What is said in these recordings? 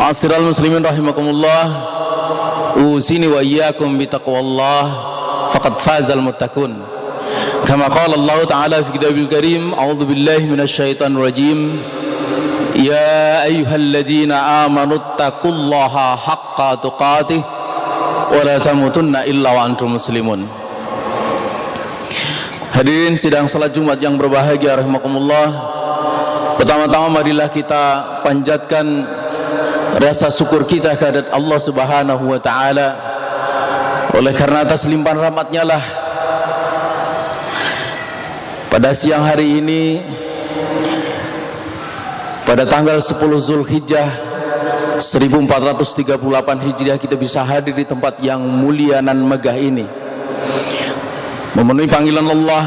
Ma'asyiral muslimin rahimakumullah, usini wa iyyakum bitaqwallah faqad fazal muttaqun. Kama qala Allah Ta'ala fi kitabil karim, a'udzu billahi minasyaitonir rajim. Ya ayyuhalladzina amanu taqullaha haqqa tuqatih wa la tamutunna illa wa antum muslimun. Hadirin sidang salat Jumat yang berbahagia rahimakumullah. Pertama-tama marilah kita panjatkan rasa syukur kita kehadirat Allah Subhanahu wa taala. Oleh karena atas limpahan rahmat-Nya lah pada siang hari ini, pada tanggal 10 Zulhijjah 1438 Hijriah, kita bisa hadir di tempat yang mulia nan megah ini, memenuhi panggilan Allah,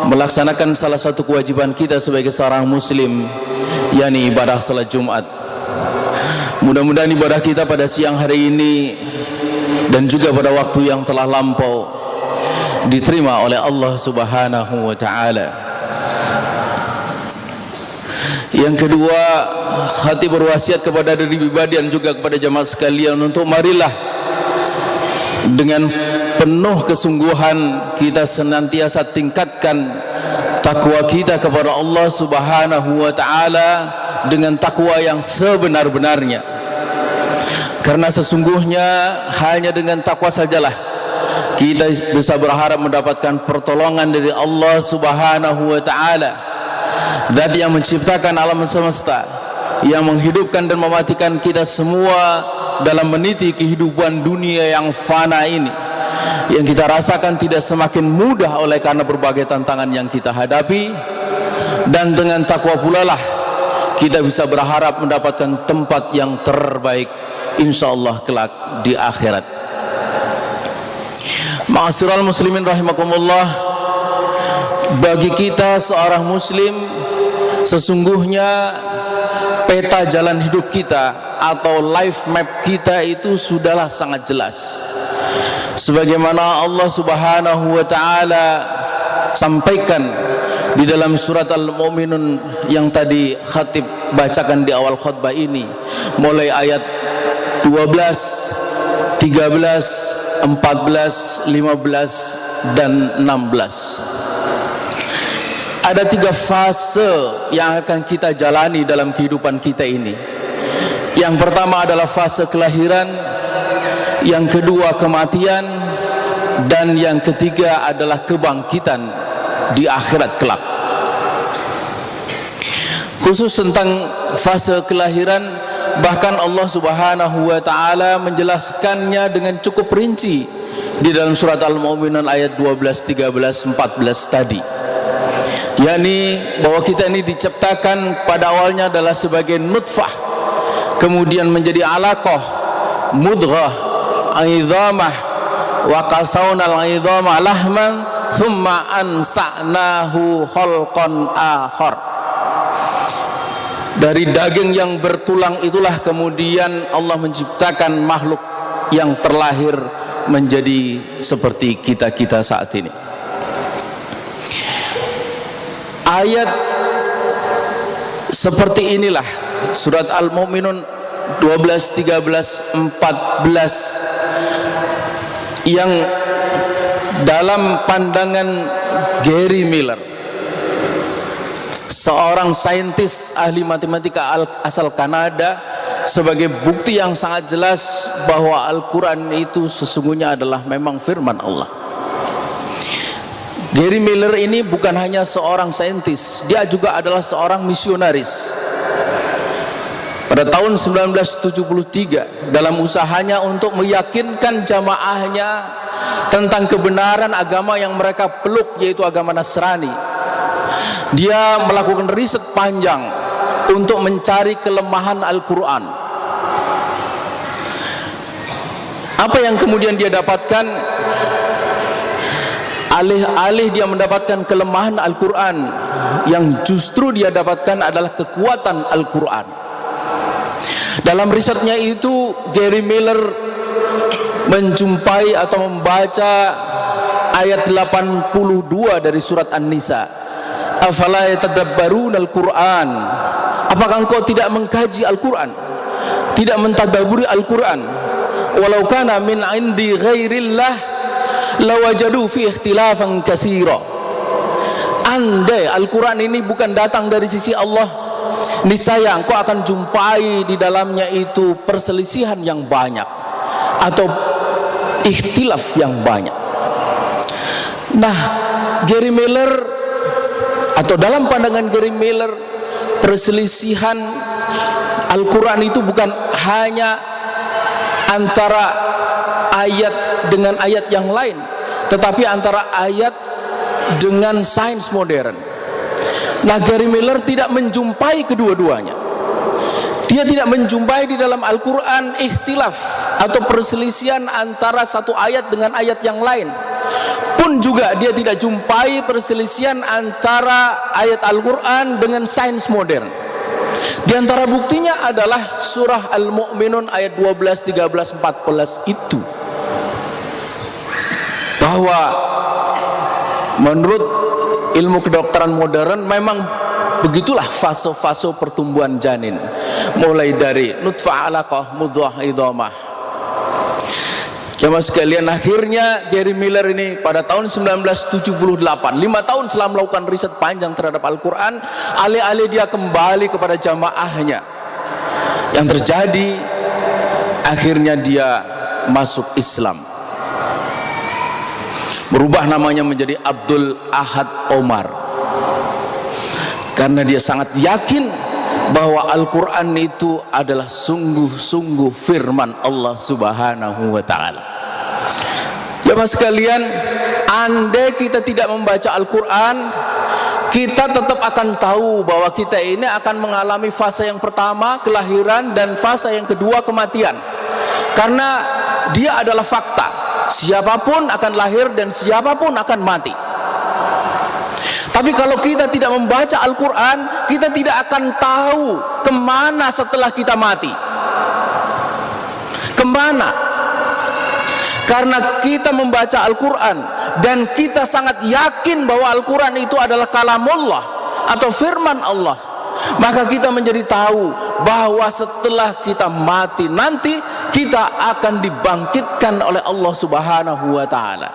melaksanakan salah satu kewajiban kita sebagai seorang muslim, yakni ibadah salat Jumat. Mudah-mudahan ibadah kita pada siang hari ini dan juga pada waktu yang telah lampau diterima oleh Allah Subhanahu wa taala. Yang kedua, hati berwasiat kepada diri pribadi dan juga kepada jamaah sekalian untuk marilah dengan penuh kesungguhan kita senantiasa tingkatkan takwa kita kepada Allah Subhanahu wa taala dengan takwa yang sebenar-benarnya. Karena sesungguhnya hanya dengan takwa sajalah kita bisa berharap mendapatkan pertolongan dari Allah Subhanahu wa taala, Zat yang menciptakan alam semesta, yang menghidupkan dan mematikan kita semua dalam meniti kehidupan dunia yang fana ini, yang kita rasakan tidak semakin mudah oleh karena berbagai tantangan yang kita hadapi. Dan dengan takwa pula lah kita bisa berharap mendapatkan tempat yang terbaik insyaallah kelak di akhirat. Ma'asyiral muslimin rahimakumullah, bagi kita seorang muslim, sesungguhnya peta jalan hidup kita atau life map kita itu sudahlah sangat jelas. Sebagaimana Allah Subhanahu wa taala sampaikan di dalam surat Al-Mu'minun yang tadi khatib bacakan di awal khutbah ini, mulai ayat 12, 13, 14, 15 dan 16. Ada 3 fase yang akan kita jalani dalam kehidupan kita ini. Yang pertama adalah fase kelahiran, yang kedua kematian, dan yang ketiga adalah kebangkitan di akhirat kelak. Khusus tentang fase kelahiran, bahkan Allah Subhanahu wa taala menjelaskannya dengan cukup rinci di dalam surat Al-Mu'minun ayat 12, 13, 14 tadi, yakni bahwa kita ini diciptakan pada awalnya adalah sebagai nutfah, kemudian menjadi alaqah, mudghah, idhamah, wa qasawnal idhamah lahman thumma ansa'nahu khalqan akhar. Dari daging yang bertulang itulah kemudian Allah menciptakan makhluk yang terlahir menjadi seperti kita-kita saat ini. Ayat seperti inilah surat Al-Mu'minun 12, 13, 14 yang dalam pandangan Gary Miller, seorang saintis ahli matematika asal Kanada, sebagai bukti yang sangat jelas bahwa Al-Quran itu sesungguhnya adalah memang firman Allah. Gary Miller ini bukan hanya seorang saintis, dia juga adalah seorang misionaris. Pada tahun 1973, dalam usahanya untuk meyakinkan jamaahnya tentang kebenaran agama yang mereka peluk, yaitu agama Nasrani, dia melakukan riset panjang untuk mencari kelemahan Al-Quran. Apa yang kemudian dia dapatkan? Alih-alih dia mendapatkan kelemahan Al-Quran, yang justru dia dapatkan adalah kekuatan Al-Quran. Dalam risetnya itu, Gary Miller menjumpai atau membaca ayat 82 dari surat An-Nisa. Afala yatadabbaruna al-Quran, apakah engkau tidak mengkaji Al-Quran? tidak mentadaburi Al-Quran. Walau kana min indi ghairillah lawajadu fi ikhtilafan katsira. Andai Al-Quran ini bukan datang dari sisi Allah, niscaya engkau akan jumpai di dalamnya itu perselisihan yang banyak atau ikhtilaf yang banyak. Nah, Gary Miller, atau dalam pandangan Gary Miller, perselisihan Al-Quran itu bukan hanya antara ayat dengan ayat yang lain, tetapi antara ayat dengan sains modern. Nah, Gary Miller tidak menjumpai kedua-duanya. Dia tidak menjumpai di dalam Al-Quran ikhtilaf atau perselisihan antara satu ayat dengan ayat yang lain. Pun juga dia tidak jumpai perselisihan antara ayat Al-Quran dengan sains modern. Di antara buktinya adalah surah Al-Mu'minun ayat 12, 13, 14 itu, bahwa menurut ilmu kedokteran modern memang begitulah fase-fase pertumbuhan janin, mulai dari nutfah, alaqah, mudghah, idhamah. Jemaah sekalian, akhirnya Gary Miller ini pada tahun 1978, 5 tahun setelah melakukan riset panjang terhadap Al-Quran, alih-alih dia kembali kepada jamaahnya, yang terjadi akhirnya dia masuk Islam, merubah namanya menjadi Abdul Ahad Omar, karena dia sangat yakin bahwa Al-Quran itu adalah sungguh-sungguh firman Allah Subhanahu wa ta'ala. Jemaah sekalian, andai kita tidak membaca Al-Quran, kita tetap akan tahu bahwa kita ini akan mengalami fase yang pertama, kelahiran, dan fase yang kedua, kematian. Karena dia adalah fakta, siapapun akan lahir dan siapapun akan mati. Tapi kalau kita tidak membaca Al-Quran, kita tidak akan tahu kemana setelah kita mati. Kemana? Karena kita membaca Al-Quran dan kita sangat yakin bahwa Al-Quran itu adalah kalamullah atau firman Allah, maka kita menjadi tahu bahwa setelah kita mati nanti kita akan dibangkitkan oleh Allah Subhanahu wa ta'ala.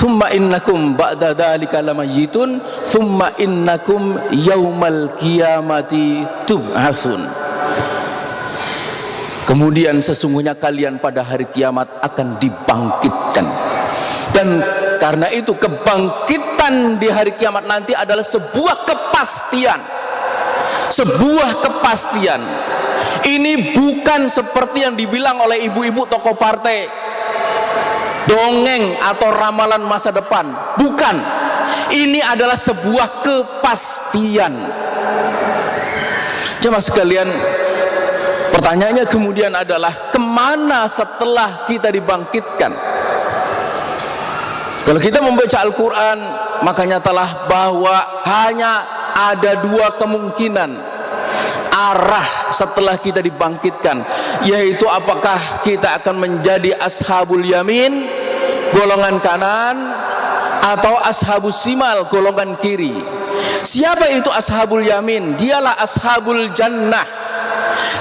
Thumma innakum ba'da dzalika lamayitun thumma innakum yaumal qiyamati tub'atsun. Kemudian sesungguhnya kalian pada hari kiamat akan dibangkitkan. Dan karena itu kebangkitan di hari kiamat nanti adalah sebuah kepastian. Sebuah kepastian. Ini bukan seperti yang dibilang oleh ibu-ibu tokoh partai, dongeng atau ramalan masa depan. Bukan. Ini adalah sebuah kepastian. Jemaah sekalian, pertanyaannya kemudian adalah kemana setelah kita dibangkitkan? Kalau kita membaca Al-Quran, maka nyatalah bahwa hanya ada dua kemungkinan arah setelah kita dibangkitkan, yaitu apakah kita akan menjadi ashabul yamin, golongan kanan, atau ashabus simal, golongan kiri. Siapa itu ashabul yamin? Dialah ashabul jannah.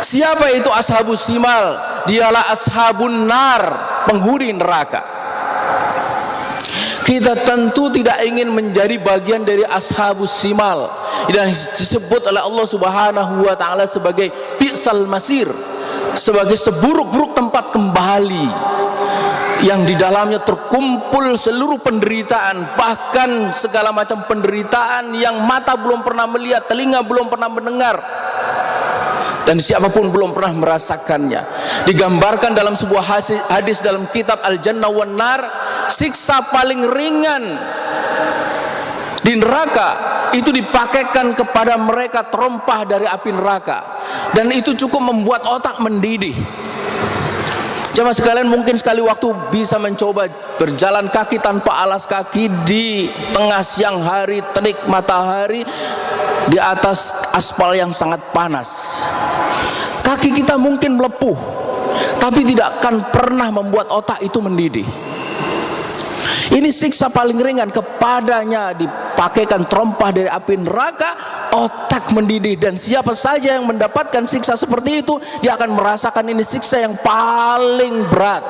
Siapa itu ashabus simal? Dialah ashabun nar, penghuni neraka. Kita tentu tidak ingin menjadi bagian dari ashabus simal yang disebut oleh Allah Subhanahu wa ta'ala sebagai bi'sal masir, sebagai seburuk-buruk tempat kembali, yang di dalamnya terkumpul seluruh penderitaan, bahkan segala macam penderitaan yang mata belum pernah melihat, telinga belum pernah mendengar, dan siapapun belum pernah merasakannya. Digambarkan dalam sebuah hadis dalam kitab Al-Jannah wan Nar, siksa paling ringan di neraka itu dipakaikan kepada mereka terompah dari api neraka, dan itu cukup membuat otak mendidih. Jemaah sekalian, mungkin sekali waktu bisa mencoba berjalan kaki tanpa alas kaki di tengah siang hari, terik matahari, di atas aspal yang sangat panas. Kaki kita mungkin melepuh, tapi tidak akan pernah membuat otak itu mendidih. Ini siksa paling ringan, kepadanya dipakaikan terompah dari api neraka, otak hak mendidih, dan siapa saja yang mendapatkan siksa seperti itu, dia akan merasakan ini siksa yang paling berat,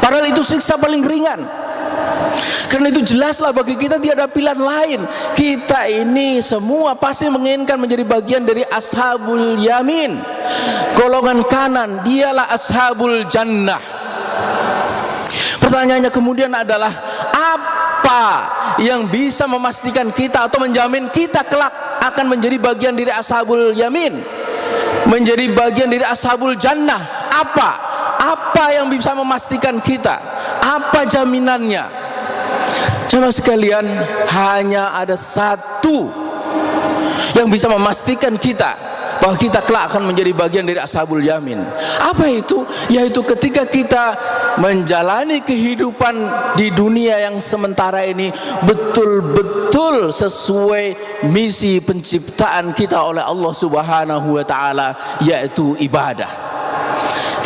padahal itu siksa paling ringan. Karena itu jelaslah bagi kita tiada pilihan lain. Kita ini semua pasti menginginkan menjadi bagian dari ashabul yamin, golongan kanan, dialah ashabul jannah. Pertanyaannya kemudian adalah, apa yang bisa memastikan kita atau menjamin kita kelak akan menjadi bagian dari ashabul yamin, menjadi bagian dari ashabul jannah? Apa yang bisa memastikan kita? Apa jaminannya? Jemaah sekalian, hanya ada satu yang bisa memastikan kita bahwa kita kelak akan menjadi bagian dari ashabul yamin. Apa itu? Yaitu ketika kita menjalani kehidupan di dunia yang sementara ini betul-betul sesuai misi penciptaan kita oleh Allah Subhanahu wa taala, yaitu ibadah.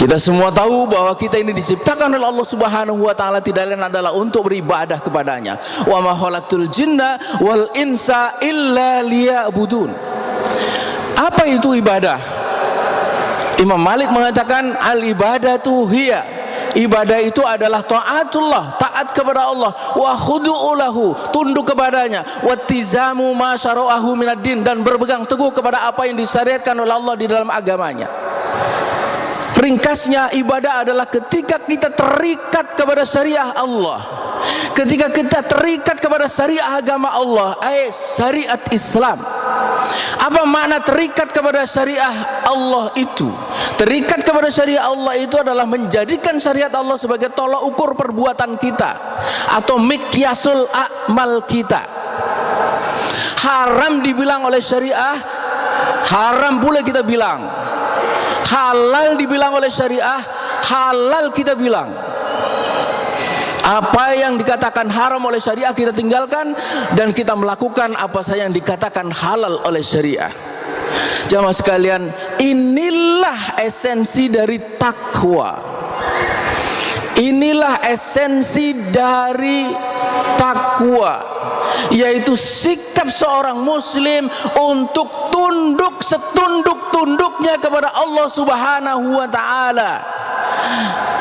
Kita semua tahu bahwa kita ini diciptakan oleh Allah Subhanahu wa taala tidak lain adalah untuk beribadah kepadanya. Wa ma khalaqtul jinna wal insa illa liya'budun. Apa itu ibadah? Imam Malik mengatakan al ibadatu hiya, ibadah itu adalah taatullah, taat kepada Allah, wa khudu'u lahu, tunduk kepadanya, wa tizamu ma syara'ahu minad din, dan berpegang teguh kepada apa yang disyariatkan oleh Allah di dalam agamanya. Ringkasnya, ibadah adalah ketika kita terikat kepada syariah Allah, ketika kita terikat kepada syariah agama Allah, syariat Islam. Apa makna terikat kepada syariah Allah itu? Terikat kepada syariah Allah itu adalah menjadikan syariat Allah sebagai tolak ukur perbuatan kita atau miqyasul a'mal kita. Haram dibilang oleh syariah, haram pula kita bilang. Halal dibilang oleh syariah, halal kita bilang. Apa yang dikatakan haram oleh syariah kita tinggalkan, dan kita melakukan apa saja yang dikatakan halal oleh syariah. Jamaah sekalian, inilah esensi dari takwa. Inilah esensi dari takwa, yaitu sikap seorang muslim untuk tunduk setunduk-tunduknya kepada Allah Subhanahu wa taala.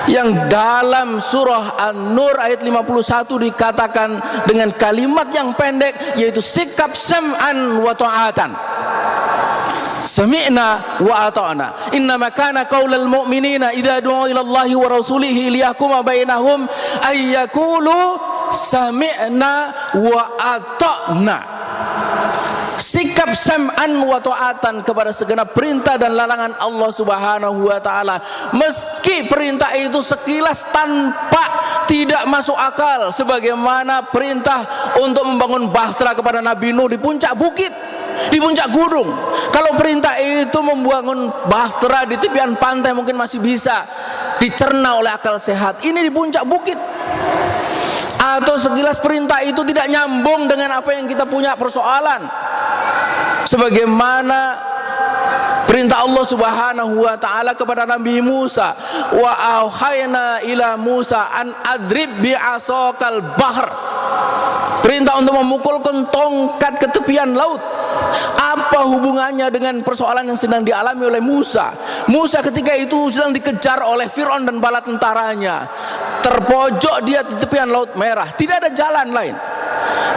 Yang dalam surah An-Nur ayat 51 dikatakan dengan kalimat yang pendek, yaitu sikap sam'an wa ta'atan. Sami'na wa ata'na. Innama kana qaulal mu'minina idza du'u ila Allahi wa rasulihi liyahkuma bainahum ay yaqulu sami'na wa ata'na. Sikap sam'an wa ta'atan kepada segenap perintah dan larangan Allah Subhanahu wa taala, meski perintah itu sekilas tampak tidak masuk akal, sebagaimana perintah untuk membangun bahtera kepada Nabi Nuh di puncak bukit, di puncak gunung. Kalau perintah itu membangun bahtera di tepian pantai mungkin masih bisa dicerna oleh akal sehat. Ini di puncak bukit. Atau sekilas perintah itu tidak nyambung dengan apa yang kita punya persoalan, sebagaimana perintah Allah Subhanahu wa taala kepada Nabi Musa, wa auhayna ila Musa an adrib bi'asakal bahr. Perintah untuk memukulkan tongkat ke tepian laut. Apa hubungannya dengan persoalan yang sedang dialami oleh Musa? Musa ketika itu sedang dikejar oleh Fir'aun dan bala tentaranya. Terpojok dia di tepian Laut Merah, tidak ada jalan lain.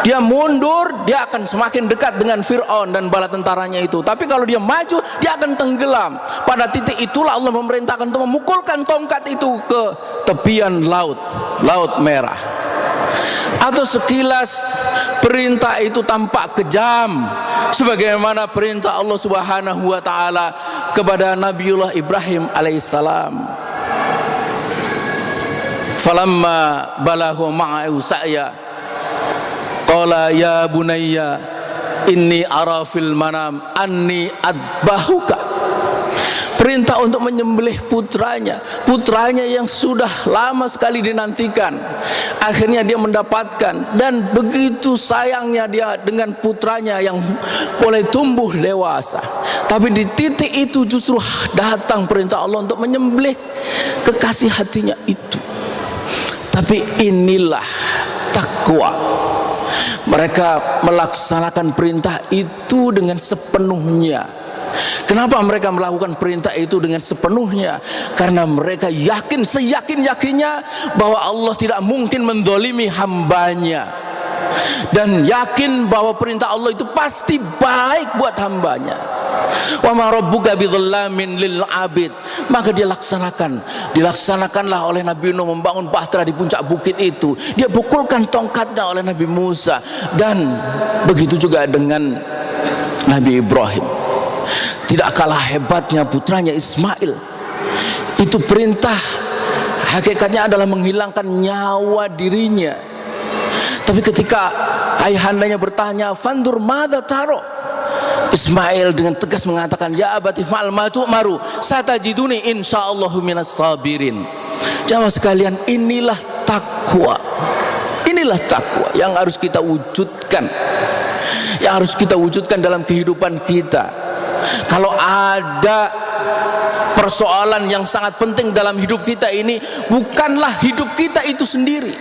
Dia mundur, dia akan semakin dekat dengan Fir'aun dan bala tentaranya itu. Tapi kalau dia maju, dia akan tenggelam. Pada titik itulah Allah memerintahkan untuk memukulkan tongkat itu ke tepian Laut Merah. Atau sekilas perintah itu tampak kejam, sebagaimana perintah Allah Subhanahu wa taala kepada Nabiullah Ibrahim alaihissalam. Falamma balagha ma'ahu sa'ya qala ya bunayya inni ara fil manam anni adbahuka. Perintah untuk menyembelih putranya yang sudah lama sekali dinantikan. Akhirnya dia mendapatkan, dan begitu sayangnya dia dengan putranya yang mulai tumbuh dewasa. Tapi di titik itu justru datang perintah Allah untuk menyembelih kekasih hatinya itu. Tapi inilah takwa. Mereka melaksanakan perintah itu dengan sepenuhnya. Kenapa mereka melakukan perintah itu dengan sepenuhnya? Karena mereka yakin, seyakin-yakinnya bahwa Allah tidak mungkin mendolimi hambanya, dan yakin bahwa perintah Allah itu pasti baik buat hambanya. Wa ma rabbuka bidzallamin lil abid. Maka dilaksanakanlah oleh Nabi Nuh membangun bahtera di puncak bukit itu. Dia pukulkan tongkatnya oleh Nabi Musa, dan begitu juga dengan Nabi Ibrahim. Tidak kalah hebatnya putranya Ismail. Itu perintah hakikatnya adalah menghilangkan nyawa dirinya. Tapi ketika ayahandanya bertanya, "Fandur madza taro?" Ismail dengan tegas mengatakan, "Ya abati fa'al ma tu'maru, satajiduni insyaallahu minas sabirin." Jamaah sekalian, inilah takwa. Inilah takwa yang harus kita wujudkan. Yang harus kita wujudkan dalam kehidupan kita. Kalau ada persoalan yang sangat penting dalam hidup kita ini, bukanlah hidup kita itu sendiri,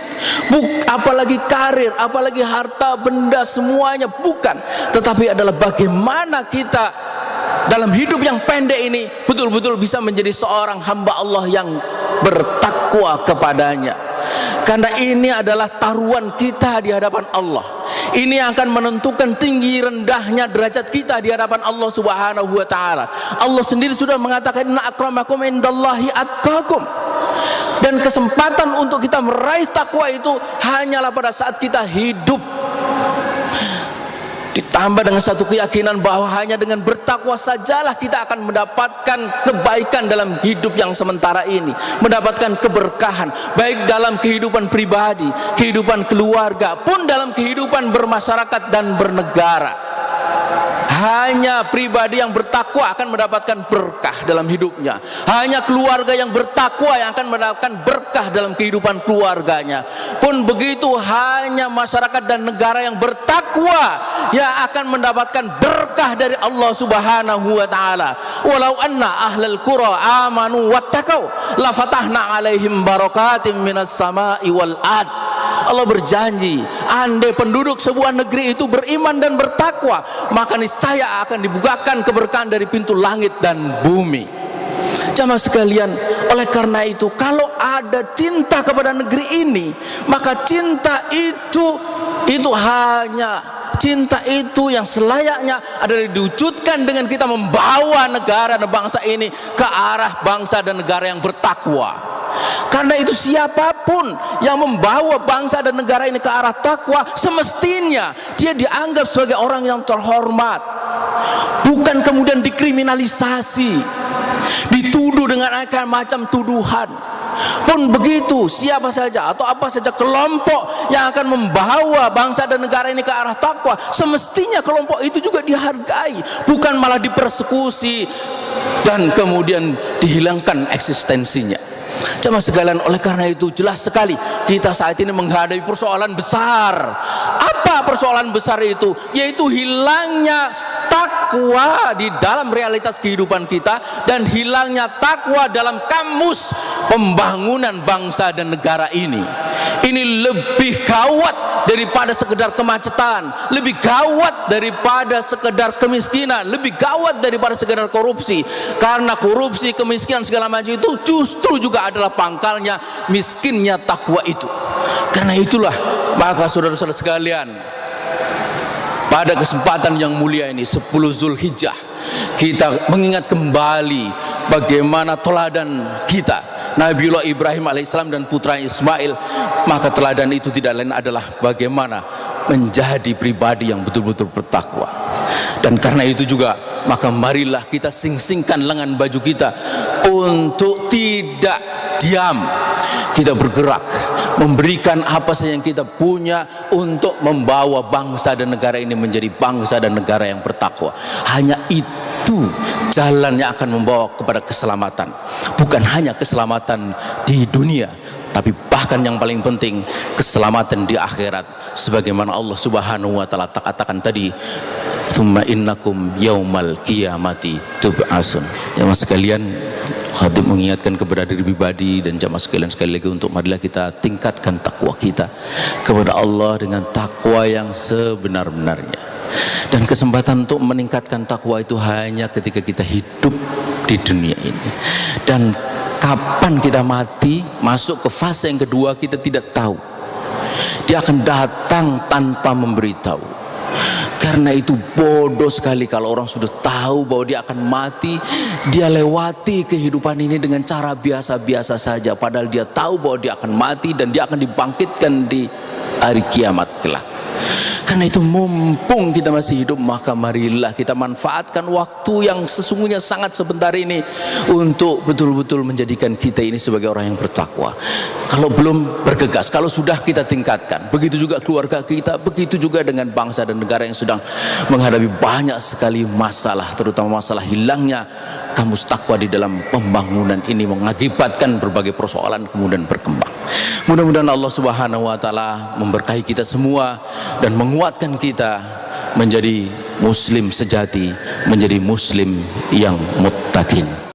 apalagi karir, apalagi harta benda, semuanya bukan, tetapi adalah bagaimana kita dalam hidup yang pendek ini betul-betul bisa menjadi seorang hamba Allah yang bertakwa kepadanya. Karena ini adalah taruhan kita di hadapan Allah. Ini akan menentukan tinggi rendahnya derajat kita di hadapan Allah Subhanahu wa taala. Allah sendiri sudah mengatakan, "Inna akramakum indallahi atqakum." Dan kesempatan untuk kita meraih takwa itu hanyalah pada saat kita hidup. Ditambah dengan satu keyakinan bahwa hanya dengan bertakwa sajalah kita akan mendapatkan kebaikan dalam hidup yang sementara ini, mendapatkan keberkahan baik dalam kehidupan pribadi, kehidupan keluarga, pun dalam kehidupan bermasyarakat dan bernegara. Hanya pribadi yang bertakwa akan mendapatkan berkah dalam hidupnya. Hanya keluarga yang bertakwa yang akan mendapatkan berkah dalam kehidupan keluarganya. Pun begitu, hanya masyarakat dan negara yang bertakwa yang akan mendapatkan berkah dari Allah Subhanahu wa taala. Walau anna ahlal qura amanu wattaqau la fatahna alaihim barakatim minas sama'i wal ard. Allah berjanji, andai penduduk sebuah negeri itu beriman dan bertakwa, maka niscaya akan dibukakan keberkahan dari pintu langit dan bumi. Jamaah sekalian, oleh karena itu, kalau ada cinta kepada negeri ini, maka cinta itu cinta itu yang selayaknya adalah diwujudkan dengan kita membawa negara dan bangsa ini ke arah bangsa dan negara yang bertakwa. Karena itu siapapun yang membawa bangsa dan negara ini ke arah takwa, semestinya dia dianggap sebagai orang yang terhormat, bukan kemudian dikriminalisasi, dituduh dengan macam tuduhan. Pun begitu, siapa saja atau apa saja kelompok yang akan membawa bangsa dan negara ini ke arah takwa, semestinya kelompok itu juga dihargai, bukan malah dipersekusi dan kemudian dihilangkan eksistensinya. Jemaah sekalian, oleh karena itu jelas sekali kita saat ini menghadapi persoalan besar. Apa persoalan besar itu? Yaitu hilangnya takwa di dalam realitas kehidupan kita dan hilangnya takwa dalam kamus pembangunan bangsa dan negara ini. Ini lebih gawat daripada sekedar kemacetan, lebih gawat daripada sekedar kemiskinan, lebih gawat daripada sekedar korupsi. Karena korupsi, kemiskinan, segala macam itu justru juga adalah pangkalnya miskinnya takwa itu. Karena itulah, maka saudara-saudara sekalian, pada kesempatan yang mulia ini 10 Zulhijjah, kita mengingat kembali bagaimana teladan kita Nabiullah Ibrahim alaihissalam dan putra Ismail. Maka teladan itu tidak lain adalah bagaimana menjadi pribadi yang betul-betul bertakwa. Dan karena itu juga, maka marilah kita sing-singkan lengan baju kita untuk tidak diam. Kita bergerak, memberikan apa saja yang kita punya untuk membawa bangsa dan negara ini menjadi bangsa dan negara yang bertakwa. Hanya itu jalan yang akan membawa kepada keselamatan. Bukan hanya keselamatan di dunia, tapi bahkan yang paling penting, keselamatan di akhirat. Sebagaimana Allah Subhanahu wa taala katakan tadi, "Tsumma innakum yaumal qiyamati tub'atsun." Ya mas sekalian, Khatib mengingatkan kepada diri pribadi dan jamaah sekalian sekali lagi untuk marilah kita tingkatkan takwa kita kepada Allah dengan takwa yang sebenar-benarnya. Dan kesempatan untuk meningkatkan takwa itu hanya ketika kita hidup di dunia ini. Dan kapan kita mati, masuk ke fase yang kedua, kita tidak tahu. Dia akan datang tanpa memberitahu. Karena itu bodoh sekali kalau orang sudah tahu bahwa dia akan mati, dia lewati kehidupan ini dengan cara biasa-biasa saja, padahal dia tahu bahwa dia akan mati dan dia akan dibangkitkan di hari kiamat kelak. Karena itu mumpung kita masih hidup, maka marilah kita manfaatkan waktu yang sesungguhnya sangat sebentar ini untuk betul-betul menjadikan kita ini sebagai orang yang bertakwa. Kalau belum, bergegas. Kalau sudah, kita tingkatkan. Begitu juga keluarga kita, begitu juga dengan bangsa dan negara yang sedang menghadapi banyak sekali masalah, terutama masalah hilangnya kamus takwa di dalam pembangunan ini mengakibatkan berbagai persoalan kemudian berkembang. Mudah-mudahan Allah Subhanahu wa taala memberkahi kita semua dan menguatkan kita menjadi muslim sejati, menjadi muslim yang muttaqin.